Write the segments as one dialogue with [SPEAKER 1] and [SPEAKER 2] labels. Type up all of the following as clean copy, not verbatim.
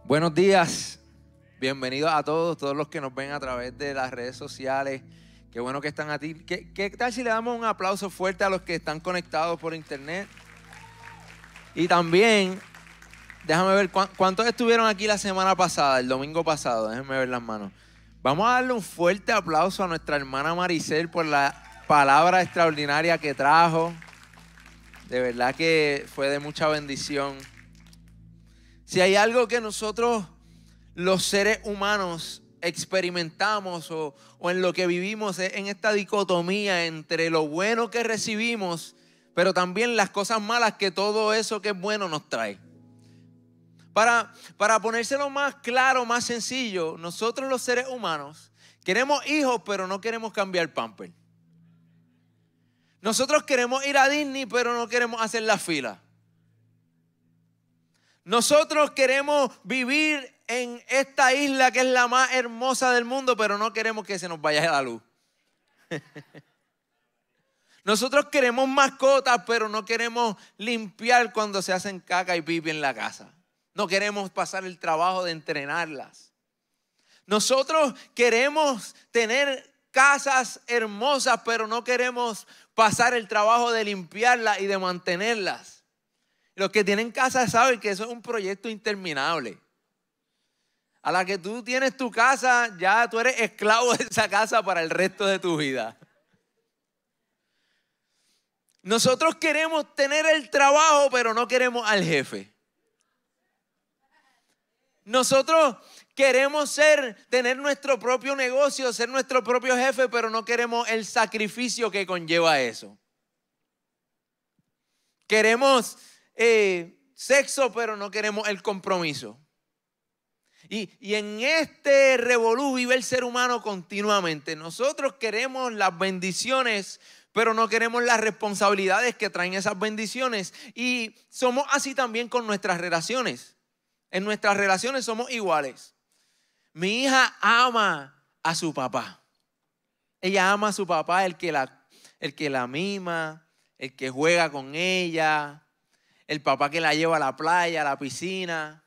[SPEAKER 1] Buenos días, bienvenidos a todos los que nos ven a través de las redes sociales. Qué bueno que están aquí. ¿Qué tal si le damos un aplauso fuerte a los que están conectados por internet? Y también, déjame ver cuántos estuvieron aquí la semana pasada, el domingo pasado. Déjenme ver las manos. Vamos a darle un fuerte aplauso a nuestra hermana Maricel por la palabra extraordinaria que trajo. De verdad que fue de mucha bendición. Si hay algo que nosotros, los seres humanos, experimentamos o en lo que vivimos es en esta dicotomía entre lo bueno que recibimos, pero también las cosas malas que todo eso que es bueno nos trae. Para ponérselo más claro, más sencillo, nosotros los seres humanos queremos hijos, pero no queremos cambiar pamper. Nosotros queremos ir a Disney, pero no queremos hacer la fila. Nosotros queremos vivir en esta isla que es la más hermosa del mundo, pero no queremos que se nos vaya la luz. Nosotros queremos mascotas, pero no queremos limpiar cuando se hacen caca y pipi en la casa. No queremos pasar el trabajo de entrenarlas. Nosotros queremos tener casas hermosas, pero no queremos pasar el trabajo de limpiarlas y de mantenerlas. Los que tienen casa saben que eso es un proyecto interminable. A la que tú tienes tu casa, ya tú eres esclavo de esa casa para el resto de tu vida. Nosotros queremos tener el trabajo, pero no queremos al jefe. Nosotros queremos tener nuestro propio negocio, ser nuestro propio jefe, pero no queremos el sacrificio que conlleva eso. Queremos sexo, pero no queremos el compromiso. Y en este revolú vive el ser humano continuamente. Nosotros queremos las bendiciones, pero no queremos las responsabilidades que traen esas bendiciones. Y somos así también con nuestras relaciones. En nuestras relaciones somos iguales. Mi hija ama a su papá. Ella ama a su papá, el que la mima, el que juega con ella, el papá que la lleva a la playa, a la piscina,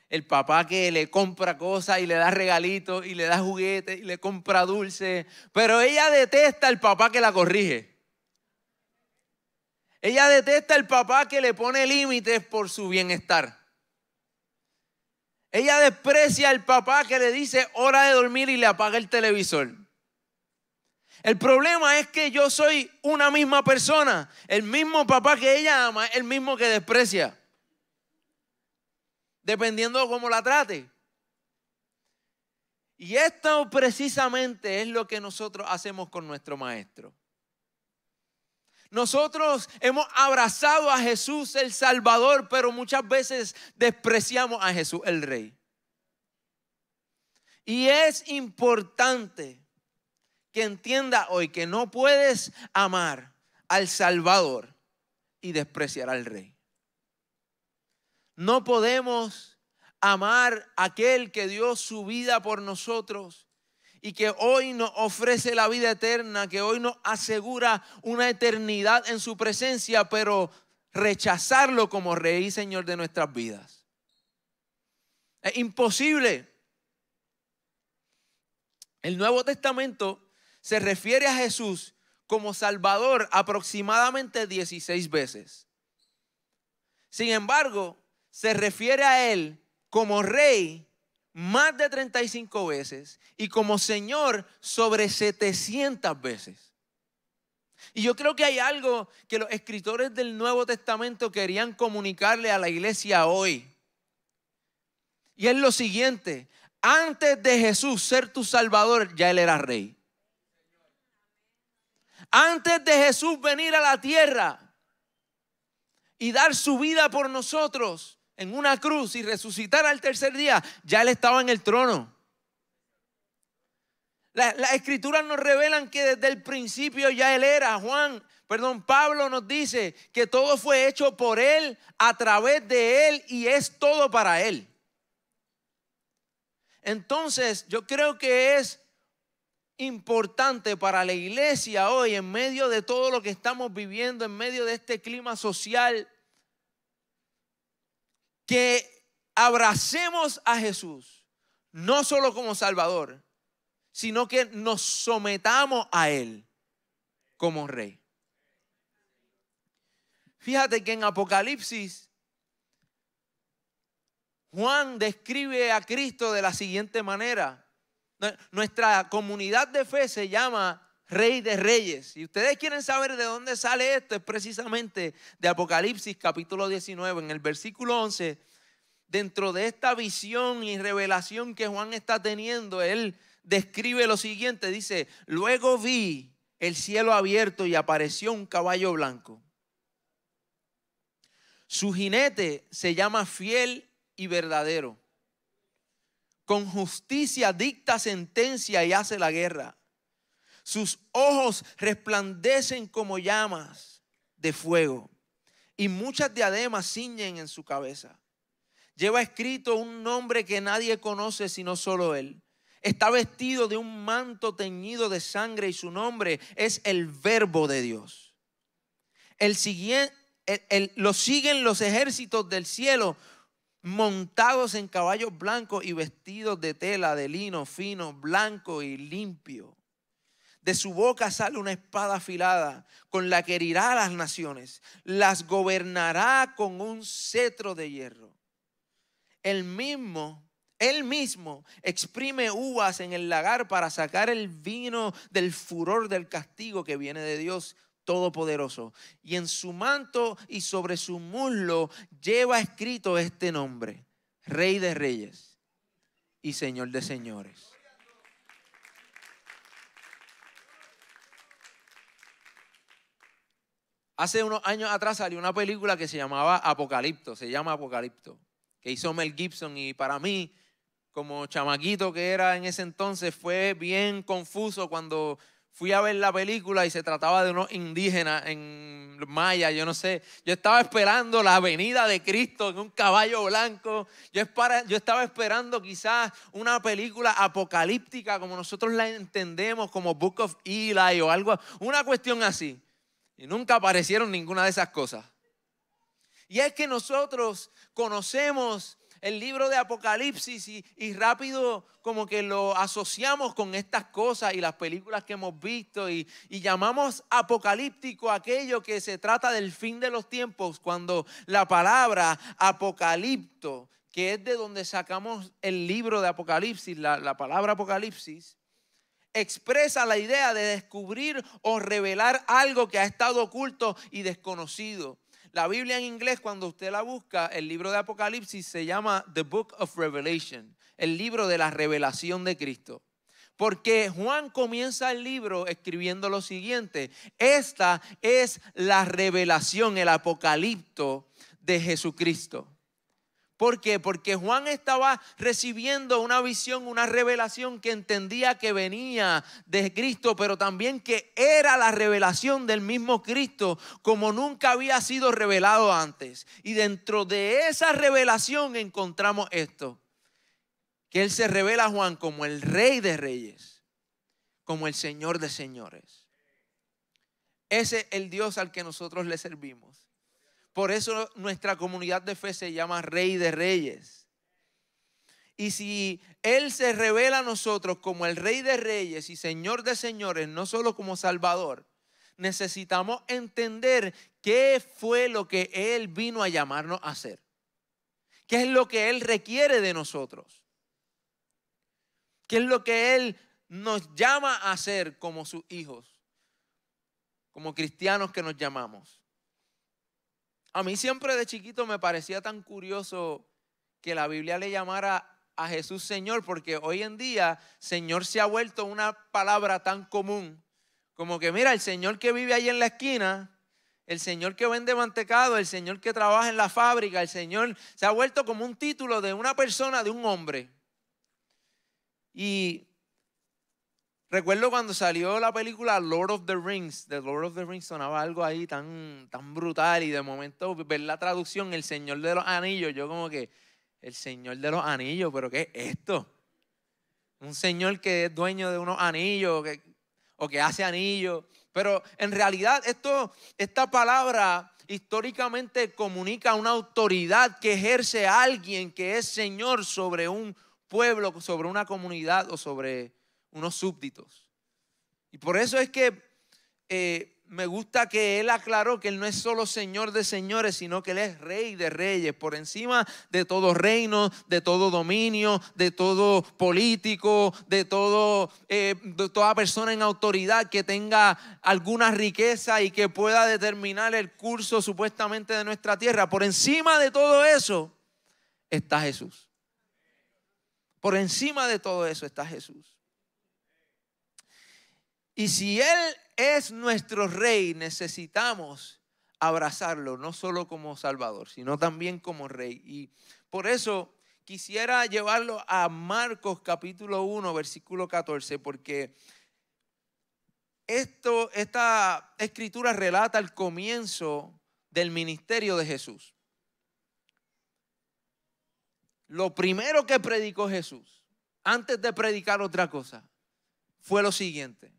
[SPEAKER 1] el papá que le compra cosas y le da regalitos y le da juguetes y le compra dulces. Pero ella detesta al papá que la corrige. Ella detesta al papá que le pone límites por su bienestar. Ella desprecia al papá que le dice hora de dormir y le apaga el televisor. El problema es que yo soy una misma persona. El mismo papá que ella ama es el mismo que desprecia. Dependiendo de cómo la trate. Y esto precisamente es lo que nosotros hacemos con nuestro maestro. Nosotros hemos abrazado a Jesús el Salvador, pero muchas veces despreciamos a Jesús el Rey. Y es importante que entienda hoy que no puedes amar al Salvador y despreciar al Rey. No podemos amar a aquel que dio su vida por nosotros y que hoy nos ofrece la vida eterna, que hoy nos asegura una eternidad en su presencia, pero rechazarlo como Rey y Señor de nuestras vidas. Es imposible. El Nuevo Testamento se refiere a Jesús como Salvador aproximadamente 16 veces. Sin embargo, se refiere a Él como Rey más de 35 veces y como Señor sobre 700 veces. Y yo creo que hay algo que los escritores del Nuevo Testamento querían comunicarle a la iglesia hoy. Y es lo siguiente: antes de Jesús ser tu Salvador, ya Él era Rey. Antes de Jesús venir a la tierra y dar su vida por nosotros en una cruz y resucitar al tercer día, ya Él estaba en el trono. Las escrituras nos revelan que desde el principio ya Él era. Pablo nos dice que todo fue hecho por Él, a través de Él y es todo para Él. Entonces yo creo que es importante para la iglesia hoy, en medio de todo lo que estamos viviendo, en medio de este clima social, que abracemos a Jesús, no solo como Salvador, sino que nos sometamos a Él como Rey. Fíjate que en Apocalipsis, Juan describe a Cristo de la siguiente manera. Nuestra comunidad de fe se llama Rey de Reyes. Si ustedes quieren saber de dónde sale esto, es precisamente de Apocalipsis capítulo 19, en el versículo 11. Dentro de esta visión y revelación que Juan está teniendo, él describe lo siguiente, dice: luego vi el cielo abierto y apareció un caballo blanco. Su jinete se llama Fiel y Verdadero. Con justicia dicta sentencia y hace la guerra. Sus ojos resplandecen como llamas de fuego y muchas diademas ciñen en su cabeza. Lleva escrito un nombre que nadie conoce sino solo él. Está vestido de un manto teñido de sangre y su nombre es el Verbo de Dios. Lo siguen los ejércitos del cielo montados en caballos blancos y vestidos de tela de lino fino, blanco y limpio. De su boca sale una espada afilada con la que herirá a las naciones. Las gobernará con un cetro de hierro. Él mismo exprime uvas en el lagar para sacar el vino del furor del castigo que viene de Dios Todopoderoso. Y en su manto y sobre su muslo lleva escrito este nombre: Rey de Reyes y Señor de Señores. Hace unos años atrás salió una película que se llama Apocalipto, que hizo Mel Gibson, y para mí, como chamaquito que era en ese entonces, fue bien confuso cuando fui a ver la película y se trataba de unos indígenas en maya, yo no sé. Yo estaba esperando la venida de Cristo en un caballo blanco. Yo estaba esperando quizás una película apocalíptica como nosotros la entendemos, como Book of Eli o algo, una cuestión así. Y nunca aparecieron ninguna de esas cosas. Y es que nosotros conocemos el libro de Apocalipsis y rápido como que lo asociamos con estas cosas y las películas que hemos visto y llamamos apocalíptico aquello que se trata del fin de los tiempos, cuando la palabra apocalipto, que es de donde sacamos el libro de Apocalipsis, la palabra Apocalipsis, expresa la idea de descubrir o revelar algo que ha estado oculto y desconocido. La Biblia en inglés, cuando usted la busca, el libro de Apocalipsis se llama The Book of Revelation, el libro de la revelación de Cristo. Porque Juan comienza el libro escribiendo lo siguiente: esta es la revelación, el apocalipto de Jesucristo. ¿Por qué? Porque Juan estaba recibiendo una visión, una revelación que entendía que venía de Cristo, pero también que era la revelación del mismo Cristo como nunca había sido revelado antes. Y dentro de esa revelación encontramos esto: que Él se revela a Juan como el Rey de Reyes, como el Señor de Señores. Ese es el Dios al que nosotros le servimos. Por eso nuestra comunidad de fe se llama Rey de Reyes. Y si Él se revela a nosotros como el Rey de Reyes y Señor de Señores, no solo como Salvador, necesitamos entender qué fue lo que Él vino a llamarnos a hacer. ¿Qué es lo que Él requiere de nosotros? ¿Qué es lo que Él nos llama a hacer como sus hijos, como cristianos que nos llamamos? A mí siempre de chiquito me parecía tan curioso que la Biblia le llamara a Jesús Señor, porque hoy en día Señor se ha vuelto una palabra tan común, como que mira, el Señor que vive ahí en la esquina, el Señor que vende mantecado, el Señor que trabaja en la fábrica, el Señor se ha vuelto como un título de una persona, de un hombre. Y recuerdo cuando salió la película Lord of the Rings, The Lord of the Rings, sonaba algo ahí tan brutal, y de momento ver la traducción, El Señor de los Anillos, yo como que, El Señor de los Anillos, ¿pero qué es esto? Un señor que es dueño de unos anillos o que hace anillos. Pero en realidad esta palabra históricamente comunica una autoridad que ejerce a alguien que es señor sobre un pueblo, sobre una comunidad o sobre unos súbditos. Y por eso es que me gusta que él aclaró que él no es solo Señor de señores, sino que él es Rey de reyes, por encima de todo reino, de todo dominio, de todo político, de toda persona en autoridad que tenga alguna riqueza y que pueda determinar el curso supuestamente de nuestra tierra. Por encima de todo eso está Jesús. Por encima de todo eso está Jesús. Y si Él es nuestro Rey, necesitamos abrazarlo, no solo como Salvador, sino también como Rey. Y por eso quisiera llevarlo a Marcos capítulo 1, versículo 14, porque esta escritura relata el comienzo del ministerio de Jesús. Lo primero que predicó Jesús, antes de predicar otra cosa, fue lo siguiente.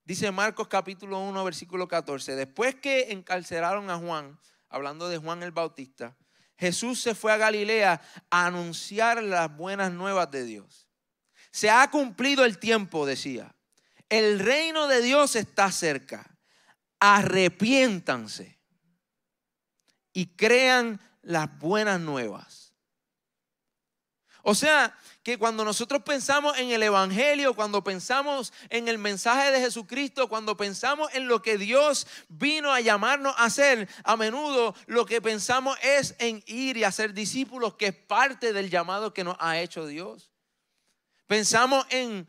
[SPEAKER 1] Dice Marcos capítulo 1, versículo 14. Después que encarcelaron a Juan, hablando de Juan el Bautista, Jesús se fue a Galilea a anunciar las buenas nuevas de Dios. Se ha cumplido el tiempo, decía. El reino de Dios está cerca. Arrepiéntanse y crean las buenas nuevas. O sea, que cuando nosotros pensamos en el evangelio, cuando pensamos en el mensaje de Jesucristo, cuando pensamos en lo que Dios vino a llamarnos a hacer, a menudo lo que pensamos es en ir y hacer discípulos, que es parte del llamado que nos ha hecho Dios. Pensamos en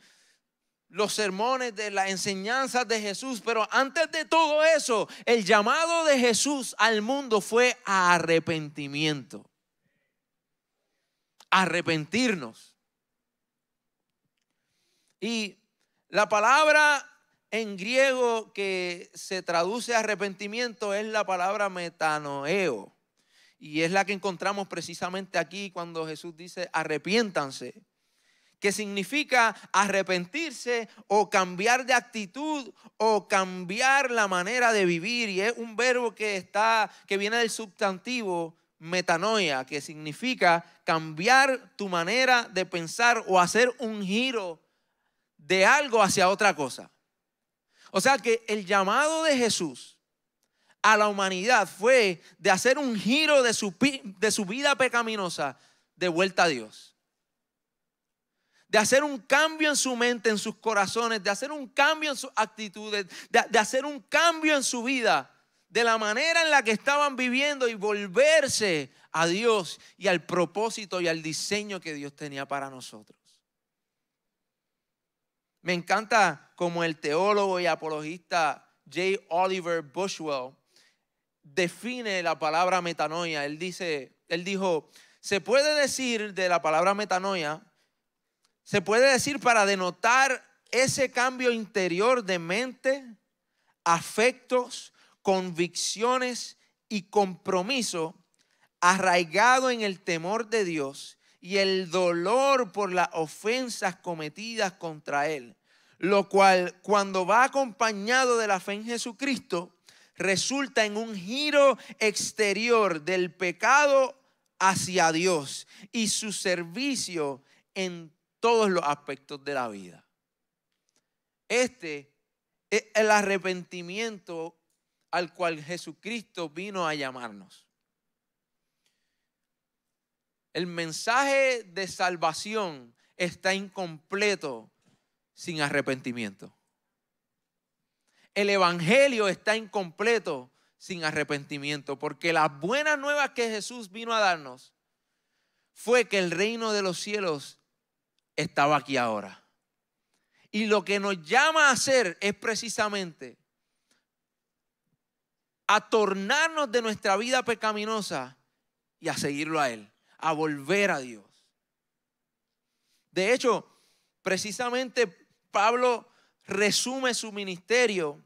[SPEAKER 1] los sermones de las enseñanzas de Jesús, pero antes de todo eso, el llamado de Jesús al mundo fue a arrepentimiento. Arrepentirnos. Y la palabra en griego que se traduce arrepentimiento es la palabra metanoeo. Y es la que encontramos precisamente aquí cuando Jesús dice arrepiéntanse, que significa arrepentirse o cambiar de actitud o cambiar la manera de vivir. Y es un verbo que viene del sustantivo metanoia, que significa cambiar tu manera de pensar o hacer un giro de algo hacia otra cosa. O sea que el llamado de Jesús a la humanidad fue de hacer un giro de su vida pecaminosa de vuelta a Dios. De hacer un cambio en su mente, en sus corazones, de hacer un cambio en sus actitudes, de hacer un cambio en su vida, de la manera en la que estaban viviendo y volverse a Dios y al propósito y al diseño que Dios tenía para nosotros. Me encanta como el teólogo y apologista J. Oliver Bushwell define la palabra metanoia. Él dijo, se puede decir de la palabra metanoia, se puede decir para denotar ese cambio interior de mente, afectos, convicciones y compromiso arraigado en el temor de Dios y el dolor por las ofensas cometidas contra Él, lo cual cuando va acompañado de la fe en Jesucristo resulta en un giro exterior del pecado hacia Dios y su servicio en todos los aspectos de la vida. Este es el arrepentimiento al cual Jesucristo vino a llamarnos. El mensaje de salvación está incompleto sin arrepentimiento. El evangelio está incompleto sin arrepentimiento, porque las buenas nuevas que Jesús vino a darnos fue que el reino de los cielos estaba aquí ahora. Y lo que nos llama a hacer es precisamente a tornarnos de nuestra vida pecaminosa y a seguirlo a Él, a volver a Dios. De hecho, precisamente Pablo resume su ministerio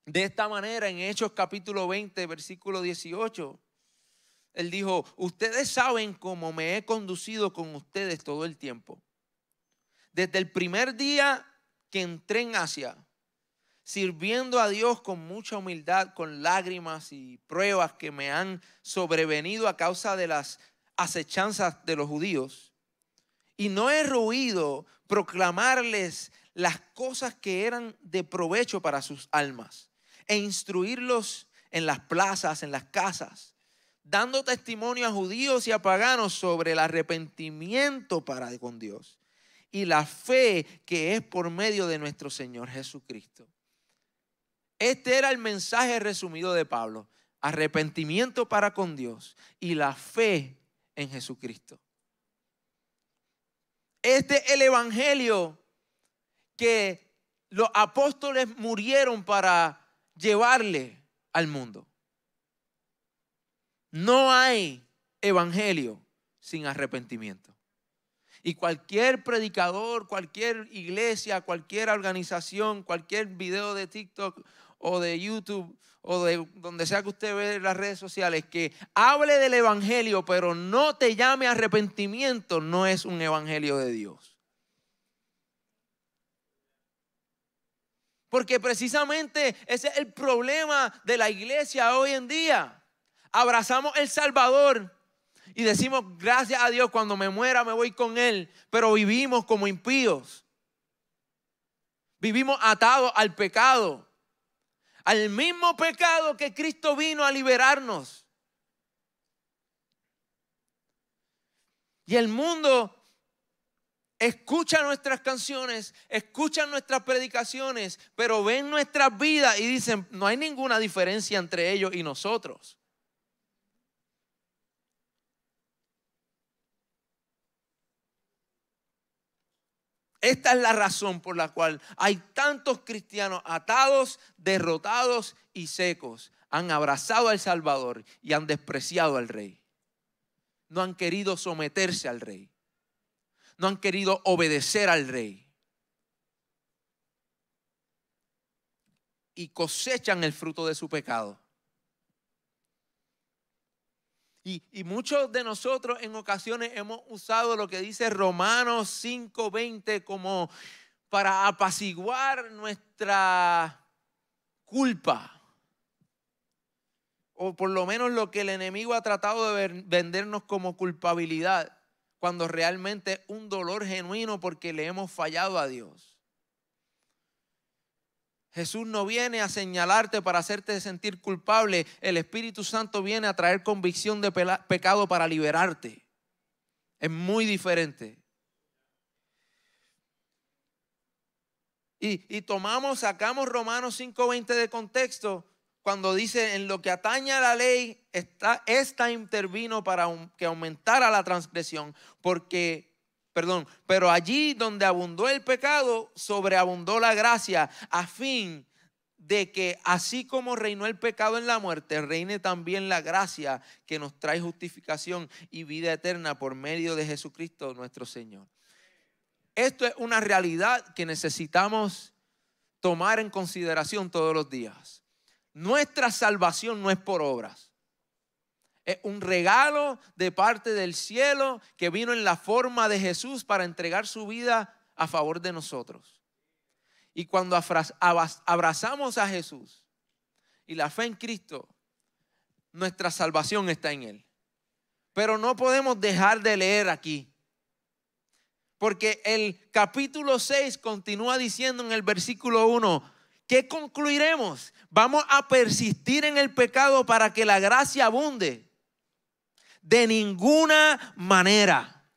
[SPEAKER 1] de esta manera en Hechos capítulo 20, versículo 18. Él dijo, ustedes saben cómo me he conducido con ustedes todo el tiempo. Desde el primer día que entré en Asia, sirviendo a Dios con mucha humildad, con lágrimas y pruebas que me han sobrevenido a causa de las acechanzas de los judíos. Y no he rehuido proclamarles las cosas que eran de provecho para sus almas e instruirlos en las plazas, en las casas, dando testimonio a judíos y a paganos sobre el arrepentimiento para con Dios y la fe que es por medio de nuestro Señor Jesucristo. Este era el mensaje resumido de Pablo: arrepentimiento para con Dios y la fe en Jesucristo. Este es el evangelio que los apóstoles murieron para llevarle al mundo. No hay evangelio sin arrepentimiento. Y cualquier predicador, cualquier iglesia, cualquier organización, cualquier video de TikTok o de YouTube o de donde sea que usted ve en las redes sociales que hable del evangelio pero no te llame arrepentimiento, no es un evangelio de Dios. Porque precisamente ese es el problema de la iglesia hoy en día. Abrazamos el Salvador y decimos gracias a Dios, cuando me muera me voy con Él, pero vivimos como impíos. Vivimos atados al pecado, al mismo pecado que Cristo vino a liberarnos. Y el mundo escucha nuestras canciones, escucha nuestras predicaciones, pero ven nuestras vidas y dicen, no hay ninguna diferencia entre ellos y nosotros. Esta es la razón por la cual hay tantos cristianos atados, derrotados y secos. Han abrazado al Salvador y han despreciado al Rey. No han querido someterse al Rey. No han querido obedecer al Rey. Y cosechan el fruto de su pecado. Y muchos de nosotros en ocasiones hemos usado lo que dice Romanos 5:20 como para apaciguar nuestra culpa. O por lo menos lo que el enemigo ha tratado de vendernos como culpabilidad, cuando realmente es un dolor genuino porque le hemos fallado a Dios. Jesús no viene a señalarte para hacerte sentir culpable. El Espíritu Santo viene a traer convicción de pecado para liberarte. Es muy diferente. Y sacamos Romanos 5:20 de contexto cuando dice: en lo que atañe a la ley, esta intervino para que aumentara la transgresión, pero allí donde abundó el pecado, sobreabundó la gracia, a fin de que así como reinó el pecado en la muerte, reine también la gracia que nos trae justificación y vida eterna por medio de Jesucristo nuestro Señor. Esto es una realidad que necesitamos tomar en consideración todos los días. Nuestra salvación no es por obras. Es un regalo de parte del cielo que vino en la forma de Jesús para entregar su vida a favor de nosotros. Y cuando abrazamos a Jesús y la fe en Cristo, nuestra salvación está en Él. Pero no podemos dejar de leer aquí, porque el capítulo 6 continúa diciendo en el versículo 1: ¿qué concluiremos? ¿Vamos a persistir en el pecado para que la gracia abunde? De ninguna manera.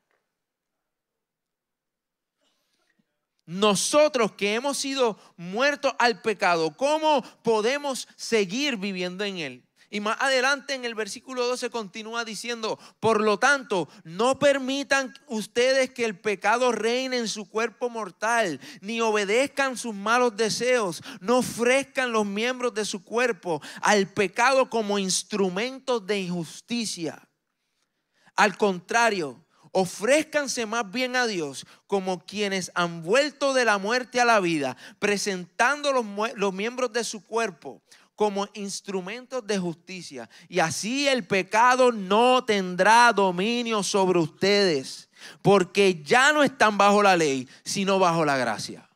[SPEAKER 1] Nosotros que hemos sido muertos al pecado, ¿cómo podemos seguir viviendo en él? Y más adelante en el versículo 12 continúa diciendo: por lo tanto, no permitan ustedes que el pecado reine en su cuerpo mortal, ni obedezcan sus malos deseos, no ofrezcan los miembros de su cuerpo al pecado como instrumentos de injusticia. Al contrario, ofrézcanse más bien a Dios como quienes han vuelto de la muerte a la vida, presentando los miembros de su cuerpo como instrumentos de justicia. Y así el pecado no tendrá dominio sobre ustedes, porque ya no están bajo la ley, sino bajo la gracia.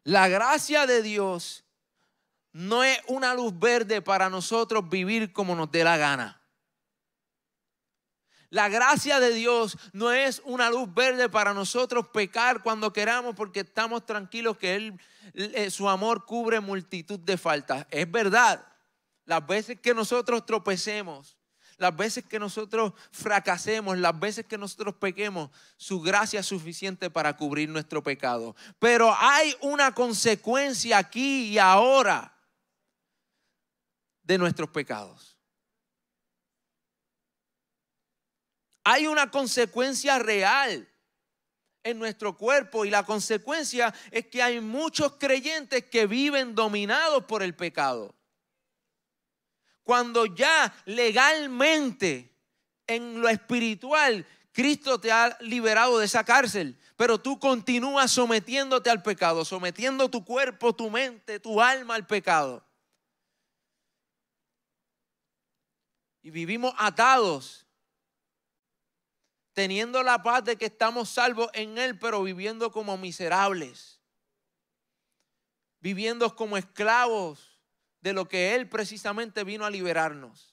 [SPEAKER 1] La gracia de Dios no es una luz verde para nosotros vivir como nos dé la gana. La gracia de Dios no es una luz verde para nosotros pecar cuando queramos porque estamos tranquilos que su amor cubre multitud de faltas. Es verdad, las veces que nosotros tropecemos, las veces que nosotros fracasemos, las veces que nosotros pequemos, su gracia es suficiente para cubrir nuestro pecado. Pero hay una consecuencia aquí y ahora de nuestros pecados. Hay una consecuencia real en nuestro cuerpo y la consecuencia es que hay muchos creyentes que viven dominados por el pecado. Cuando ya legalmente en lo espiritual Cristo te ha liberado de esa cárcel, pero tú continúas sometiéndote al pecado, sometiendo tu cuerpo, tu mente, tu alma al pecado. Y vivimos atados, teniendo la paz de que estamos salvos en Él, pero viviendo como miserables, viviendo como esclavos de lo que Él precisamente vino a liberarnos.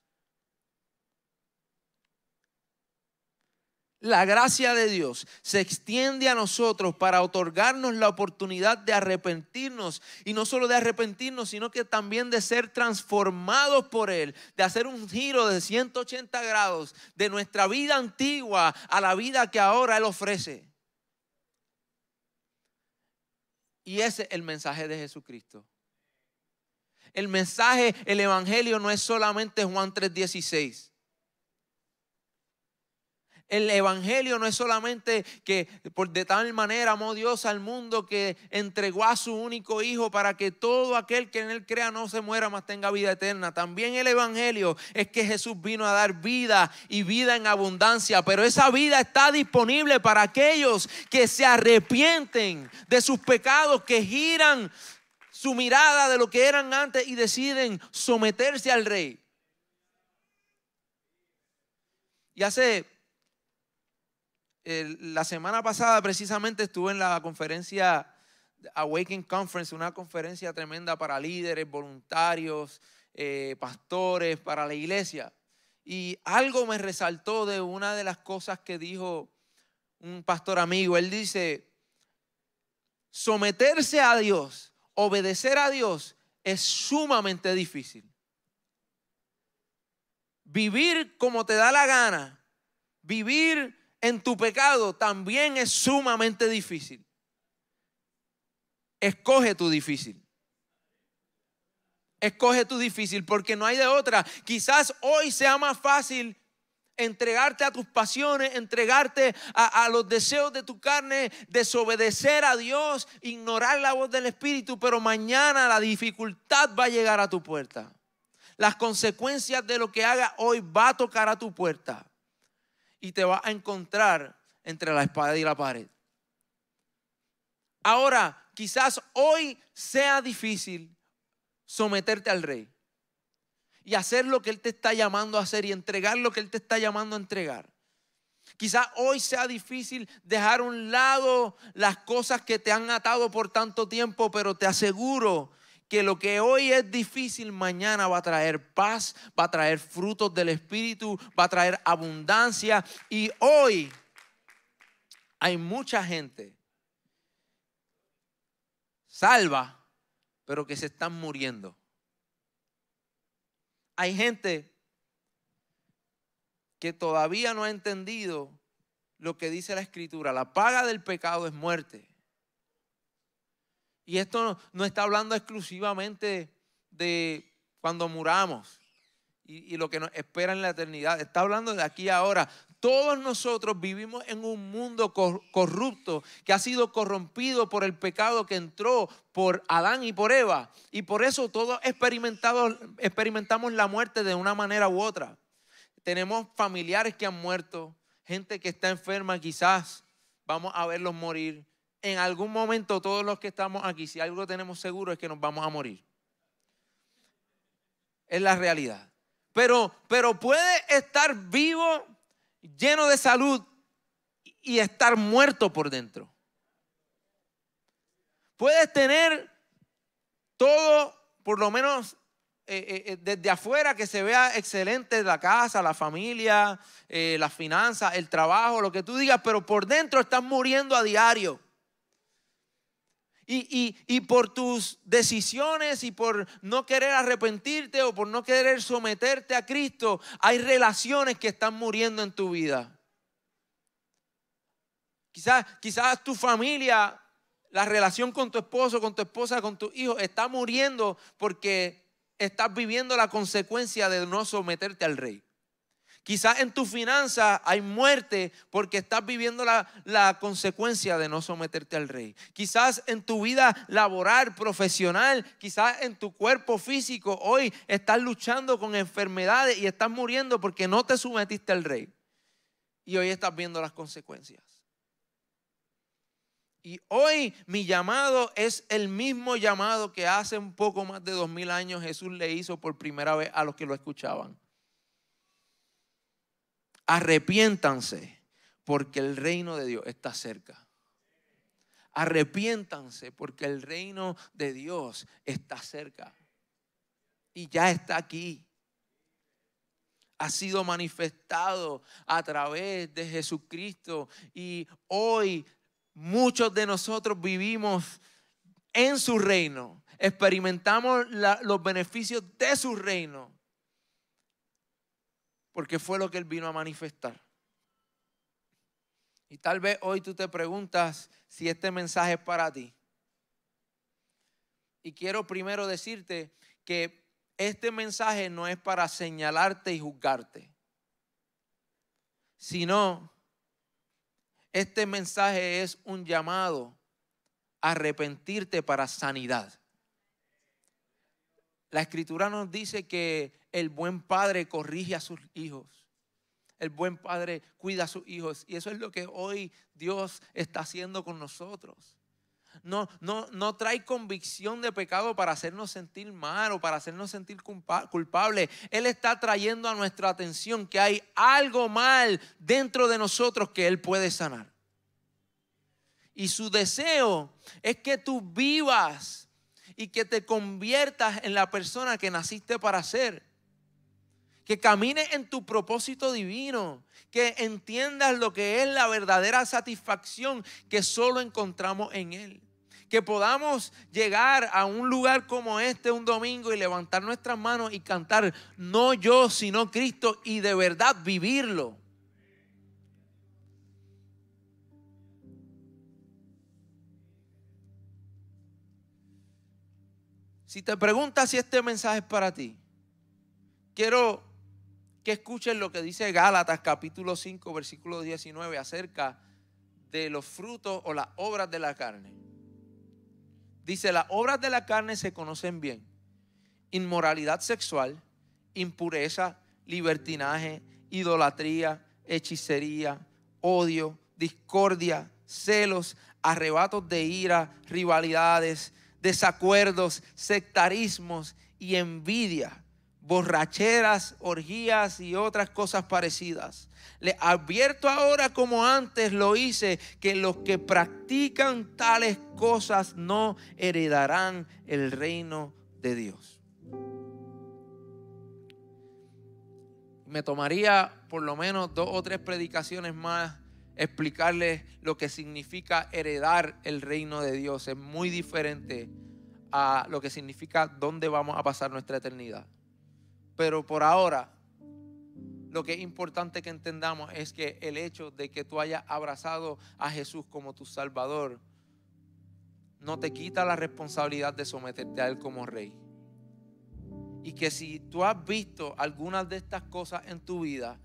[SPEAKER 1] La gracia de Dios se extiende a nosotros para otorgarnos la oportunidad de arrepentirnos, y no solo de arrepentirnos, sino que también de ser transformados por Él, de hacer un giro de 180 grados de nuestra vida antigua a la vida que ahora Él ofrece. Y ese es el mensaje de Jesucristo. El mensaje, el evangelio no es solamente Juan 3:16. El evangelio no es solamente que por de tal manera amó Dios al mundo que entregó a su único hijo para que todo aquel que en él crea no se muera, mas tenga vida eterna. También el evangelio es que Jesús vino a dar vida y vida en abundancia, pero esa vida está disponible para aquellos que se arrepienten de sus pecados, que giran su mirada de lo que eran antes y deciden someterse al Rey. Y la semana pasada precisamente estuve en la conferencia Awaken Conference, una conferencia tremenda para líderes, voluntarios, pastores, para la iglesia. Y algo me resaltó de una de las cosas que dijo un pastor amigo. Él dice, someterse a Dios, obedecer a Dios es sumamente difícil. Vivir como te da la gana, vivir en tu pecado también es sumamente difícil. Escoge tu difícil. Escoge tu difícil porque no hay de otra. Quizás hoy sea más fácil entregarte a tus pasiones, entregarte a los deseos de tu carne, desobedecer a Dios, ignorar la voz del Espíritu, pero mañana la dificultad va a llegar a tu puerta. Las consecuencias de lo que hagas hoy va a tocar a tu puerta. Y te vas a encontrar entre la espada y la pared. Ahora, quizás hoy sea difícil someterte al Rey y hacer lo que Él te está llamando a hacer y entregar lo que Él te está llamando a entregar. Quizás hoy sea difícil dejar a un lado las cosas que te han atado por tanto tiempo, pero te aseguro que lo que hoy es difícil, mañana va a traer paz, va a traer frutos del Espíritu, va a traer abundancia. Y hoy hay mucha gente salva, pero que se están muriendo. Hay gente que todavía no ha entendido lo que dice la Escritura. La paga del pecado es muerte. Y esto no está hablando exclusivamente de cuando muramos y lo que nos espera en la eternidad. Está hablando de aquí a ahora. Todos nosotros vivimos en un mundo corrupto que ha sido corrompido por el pecado que entró por Adán y por Eva. Y por eso todos experimentamos la muerte de una manera u otra. Tenemos familiares que han muerto, gente que está enferma, quizás vamos a verlos morir. En algún momento todos los que estamos aquí, si algo tenemos seguro es que nos vamos a morir. Es la realidad. Pero puede estar vivo, lleno de salud y estar muerto por dentro. Puedes tener todo, por lo menos desde afuera, que se vea excelente, la casa, la familia, las finanzas, el trabajo, lo que tú digas, pero por dentro estás muriendo a diario. Y por tus decisiones y por no querer arrepentirte o por no querer someterte a Cristo, hay relaciones que están muriendo en tu vida. Quizás tu familia, la relación con tu esposo, con tu esposa, con tus hijos está muriendo porque estás viviendo la consecuencia de no someterte al rey. Quizás en tu finanza hay muerte porque estás viviendo la consecuencia de no someterte al rey. Quizás en tu vida laboral, profesional, quizás en tu cuerpo físico, hoy estás luchando con enfermedades y estás muriendo porque no te sometiste al rey. Y hoy estás viendo las consecuencias. Y hoy mi llamado es el mismo llamado que hace un poco más de 2000 años Jesús le hizo por primera vez a los que lo escuchaban. Arrepiéntanse porque el reino de Dios está cerca. Arrepiéntanse porque el reino de Dios está cerca. Y ya está aquí. Ha sido manifestado a través de Jesucristo. Y hoy muchos de nosotros vivimos en su reino. Experimentamos los beneficios de su reino. Porque fue lo que Él vino a manifestar. Y tal vez hoy tú te preguntas si este mensaje es para ti. Y quiero primero decirte que este mensaje no es para señalarte y juzgarte, sino este mensaje es un llamado a arrepentirte para sanidad. La Escritura nos dice que el buen padre corrige a sus hijos. El buen padre cuida a sus hijos. Y eso es lo que hoy Dios está haciendo con nosotros. No trae convicción de pecado para hacernos sentir mal o para hacernos sentir culpables. Él está trayendo a nuestra atención que hay algo mal dentro de nosotros que Él puede sanar. Y su deseo es que tú vivas y que te conviertas en la persona que naciste para ser. Que camines en tu propósito divino. Que entiendas lo que es la verdadera satisfacción que solo encontramos en Él. Que podamos llegar a un lugar como este un domingo y levantar nuestras manos y cantar, no yo, sino Cristo, y de verdad vivirlo. Si te preguntas si este mensaje es para ti, quiero que escuches lo que dice Gálatas capítulo 5 versículo 19 acerca de los frutos o las obras de la carne. Dice, las obras de la carne se conocen bien: inmoralidad sexual, impureza, libertinaje, idolatría, hechicería, odio, discordia, celos, arrebatos de ira, rivalidades, desacuerdos, sectarismos y envidia, borracheras, orgías y otras cosas parecidas. Les advierto ahora, como antes lo hice, que los que practican tales cosas no heredarán el reino de Dios. Me tomaría por lo menos 2 o 3 predicaciones más explicarles lo que significa heredar el reino de Dios. Es muy diferente a lo que significa dónde vamos a pasar nuestra eternidad. Pero por ahora, lo que es importante que entendamos es que el hecho de que tú hayas abrazado a Jesús como tu Salvador no te quita la responsabilidad de someterte a Él como Rey. Y que si tú has visto algunas de estas cosas en tu vida,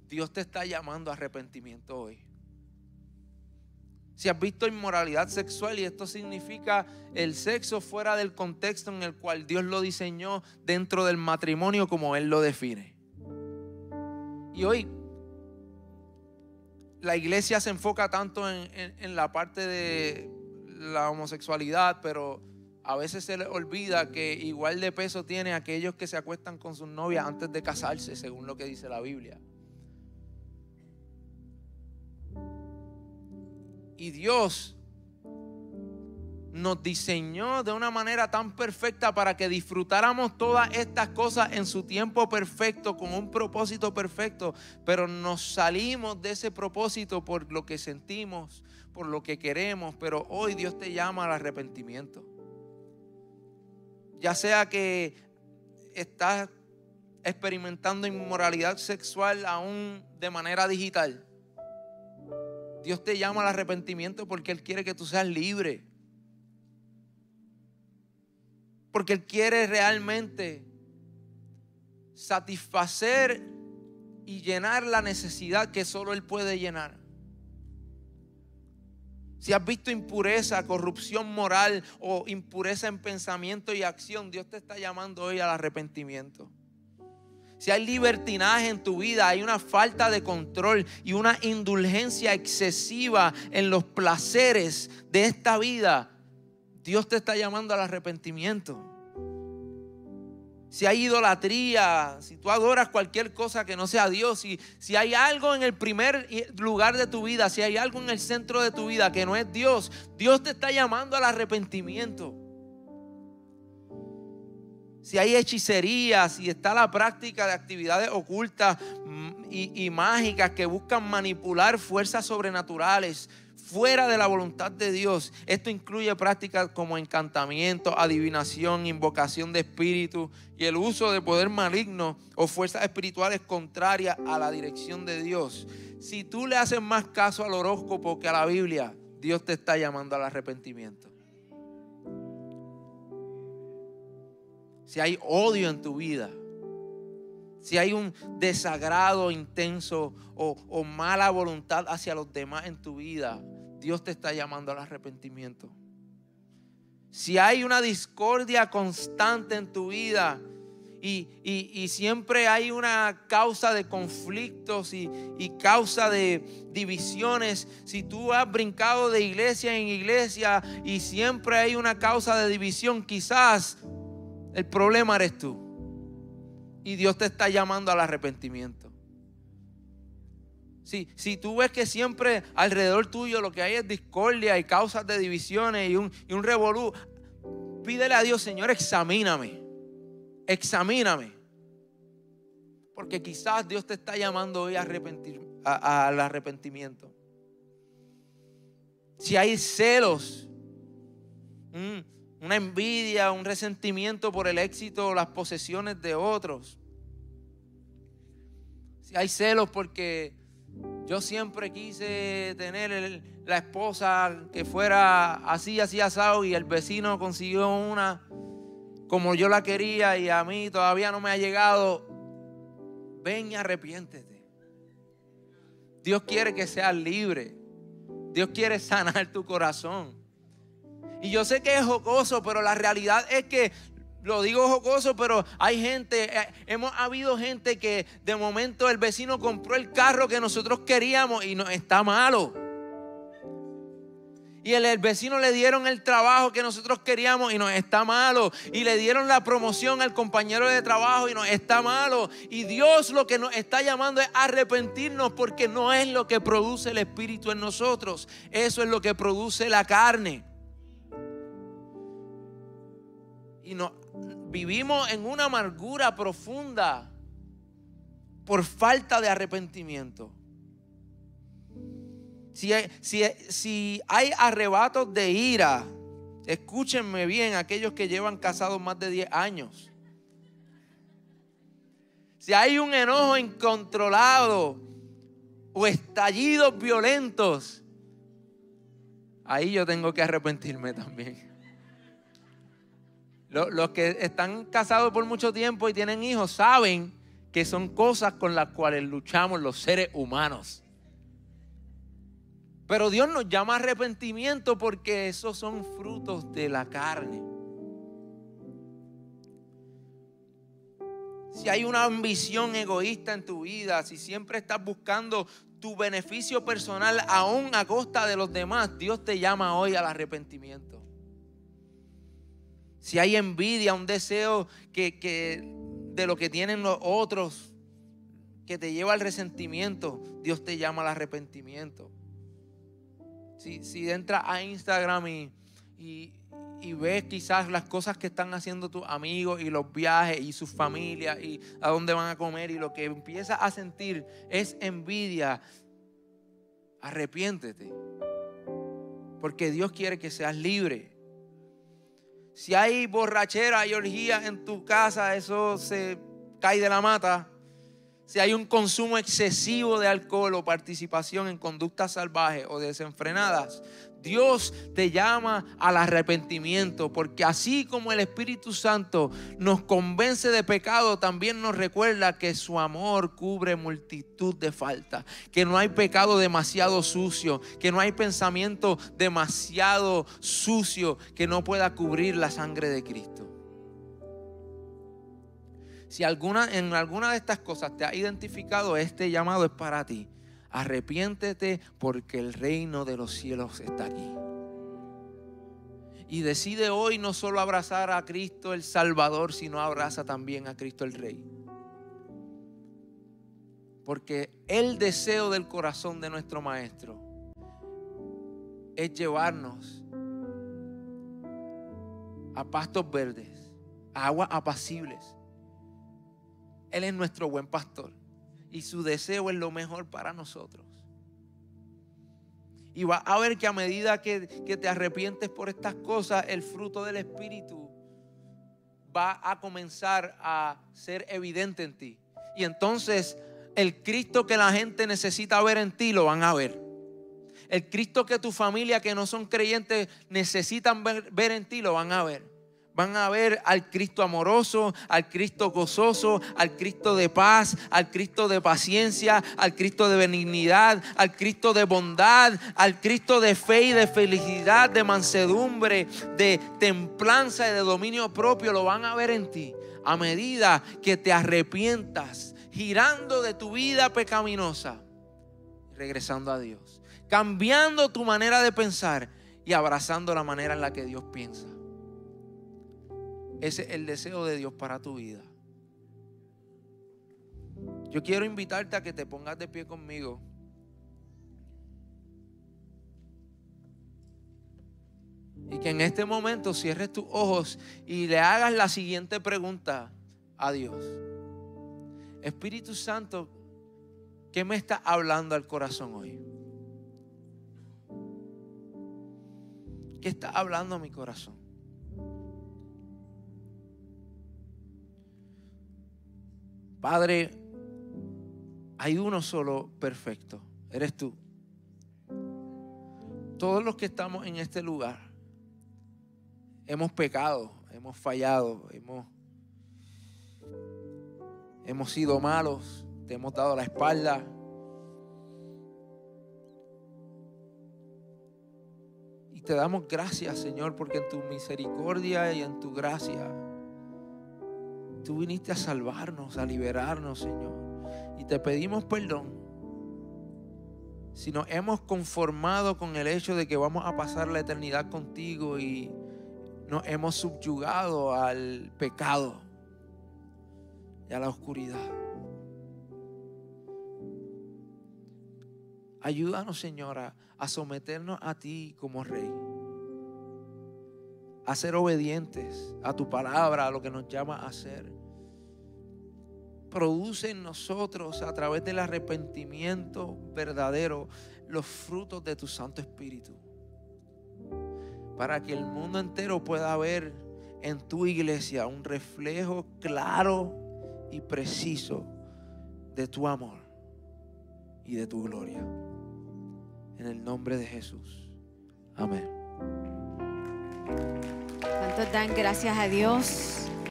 [SPEAKER 1] Dios te está llamando a arrepentimiento hoy. Si has visto inmoralidad sexual, y esto significa el sexo fuera del contexto en el cual Dios lo diseñó dentro del matrimonio como Él lo define. Y hoy la iglesia se enfoca tanto en la parte de la homosexualidad, pero a veces se les olvida que igual de peso tiene aquellos que se acuestan con sus novias antes de casarse, según lo que dice la Biblia. Y Dios nos diseñó de una manera tan perfecta para que disfrutáramos todas estas cosas en su tiempo perfecto, con un propósito perfecto, pero nos salimos de ese propósito por lo que sentimos, por lo que queremos. Pero hoy Dios te llama al arrepentimiento. Ya sea que estás experimentando inmoralidad sexual aún de manera digital, Dios te llama al arrepentimiento porque Él quiere que tú seas libre. Porque Él quiere realmente satisfacer y llenar la necesidad que solo Él puede llenar. Si has visto impureza, corrupción moral o impureza en pensamiento y acción, Dios te está llamando hoy al arrepentimiento. Si hay libertinaje en tu vida, hay una falta de control y una indulgencia excesiva en los placeres de esta vida, Dios te está llamando al arrepentimiento. Si hay idolatría, si tú adoras cualquier cosa que no sea Dios, si hay algo en el primer lugar de tu vida, si hay algo en el centro de tu vida que no es Dios, Dios te está llamando al arrepentimiento. Si hay hechicería, si está la práctica de actividades ocultas y mágicas que buscan manipular fuerzas sobrenaturales fuera de la voluntad de Dios. Esto incluye prácticas como encantamiento, adivinación, invocación de espíritus y el uso de poder maligno o fuerzas espirituales contrarias a la dirección de Dios. Si tú le haces más caso al horóscopo que a la Biblia, Dios te está llamando al arrepentimiento. Si hay odio en tu vida, si hay un desagrado intenso o mala voluntad hacia los demás en tu vida, Dios te está llamando al arrepentimiento. Si hay una discordia constante en tu vida y siempre hay una causa de conflictos y causa de divisiones, si tú has brincado de iglesia en iglesia y siempre hay una causa de división, quizás el problema eres tú. Y Dios te está llamando al arrepentimiento. Si tú ves que siempre alrededor tuyo lo que hay es discordia y causas de divisiones y un revolú, pídele a Dios: Señor, examíname. Porque quizás Dios te está llamando hoy al arrepentimiento. Si hay celos, una envidia, un resentimiento por el éxito o las posesiones de otros. Si hay celos porque yo siempre quise tener la esposa que fuera así asado y el vecino consiguió una como yo la quería y a mí todavía no me ha llegado. Ven y arrepiéntete. Dios quiere que seas libre. Dios quiere sanar tu corazón. Y yo sé que es jocoso, pero la realidad es que, lo digo jocoso, pero hay gente, hemos habido gente que de momento el vecino compró el carro que nosotros queríamos y no está malo. Y el vecino le dieron el trabajo que nosotros queríamos y nos está malo. Y le dieron la promoción al compañero de trabajo y nos está malo. Y Dios lo que nos está llamando es arrepentirnos, porque no es lo que produce el Espíritu en nosotros. Eso es lo que produce la carne. Y vivimos en una amargura profunda por falta de arrepentimiento. Si hay arrebatos de ira, escúchenme bien, aquellos que llevan casados más de 10 años. Si hay un enojo incontrolado o estallidos violentos, ahí yo tengo que arrepentirme también. Los que están casados por mucho tiempo y tienen hijos saben que son cosas con las cuales luchamos los seres humanos. Pero Dios nos llama a arrepentimiento porque esos son frutos de la carne. Si hay una ambición egoísta en tu vida, si siempre estás buscando tu beneficio personal aún a costa de los demás, Dios te llama hoy al arrepentimiento. Si hay envidia, un deseo que de lo que tienen los otros que te lleva al resentimiento, Dios te llama al arrepentimiento. Si entras a Instagram y y ves quizás las cosas que están haciendo tus amigos y los viajes y sus familias y a dónde van a comer, y lo que empiezas a sentir es envidia, arrepiéntete, porque Dios quiere que seas libre. Si hay borrachera y orgía en tu casa, eso se cae de la mata. Si hay un consumo excesivo de alcohol o participación en conductas salvajes o desenfrenadas, Dios te llama al arrepentimiento, porque así como el Espíritu Santo nos convence de pecado, también nos recuerda que su amor cubre multitud de faltas, que no hay pecado demasiado sucio, que no hay pensamiento demasiado sucio que no pueda cubrir la sangre de Cristo. Si en alguna de estas cosas te has identificado, este llamado es para ti. Arrepiéntete, porque el reino de los cielos está aquí. Y decide hoy no solo abrazar a Cristo el Salvador, sino abraza también a Cristo el Rey. Porque el deseo del corazón de nuestro Maestro es llevarnos a pastos verdes, a aguas apacibles. Él es nuestro buen pastor y su deseo es lo mejor para nosotros. Y vas a ver que a medida que te arrepientes por estas cosas, el fruto del Espíritu va a comenzar a ser evidente en ti. Y entonces el Cristo que la gente necesita ver en ti, lo van a ver. El Cristo que tu familia que no son creyentes necesitan ver en ti, lo van a ver. Van a ver al Cristo amoroso, al Cristo gozoso, al Cristo de paz, al Cristo de paciencia, al Cristo de benignidad, al Cristo de bondad, al Cristo de fe y de felicidad, de mansedumbre, de templanza y de dominio propio. Lo van a ver en ti a medida que te arrepientas, girando de tu vida pecaminosa, regresando a Dios, cambiando tu manera de pensar y abrazando la manera en la que Dios piensa. Ese es el deseo de Dios para tu vida. Yo quiero invitarte a que te pongas de pie conmigo. Y que en este momento cierres tus ojos y le hagas la siguiente pregunta a Dios. Espíritu Santo, ¿qué me está hablando al corazón hoy? ¿Qué está hablando a mi corazón? Padre, hay uno solo perfecto, eres tú. Todos los que estamos en este lugar hemos pecado, hemos fallado, hemos sido malos, te hemos dado la espalda. Y te damos gracias, Señor, porque en tu misericordia y en tu gracia tú viniste a salvarnos, a liberarnos, Señor. Y te pedimos perdón si nos hemos conformado con el hecho de que vamos a pasar la eternidad contigo y nos hemos subyugado al pecado y a la oscuridad. Ayúdanos, Señor, a someternos a ti como Rey, a ser obedientes a tu palabra, a lo que nos llama a hacer. Produce en nosotros, a través del arrepentimiento verdadero, los frutos de tu Santo Espíritu, para que el mundo entero pueda ver en tu iglesia un reflejo claro y preciso de tu amor y de tu gloria. En el nombre de Jesús. Amén.
[SPEAKER 2] ¿Cuántos dan gracias a Dios?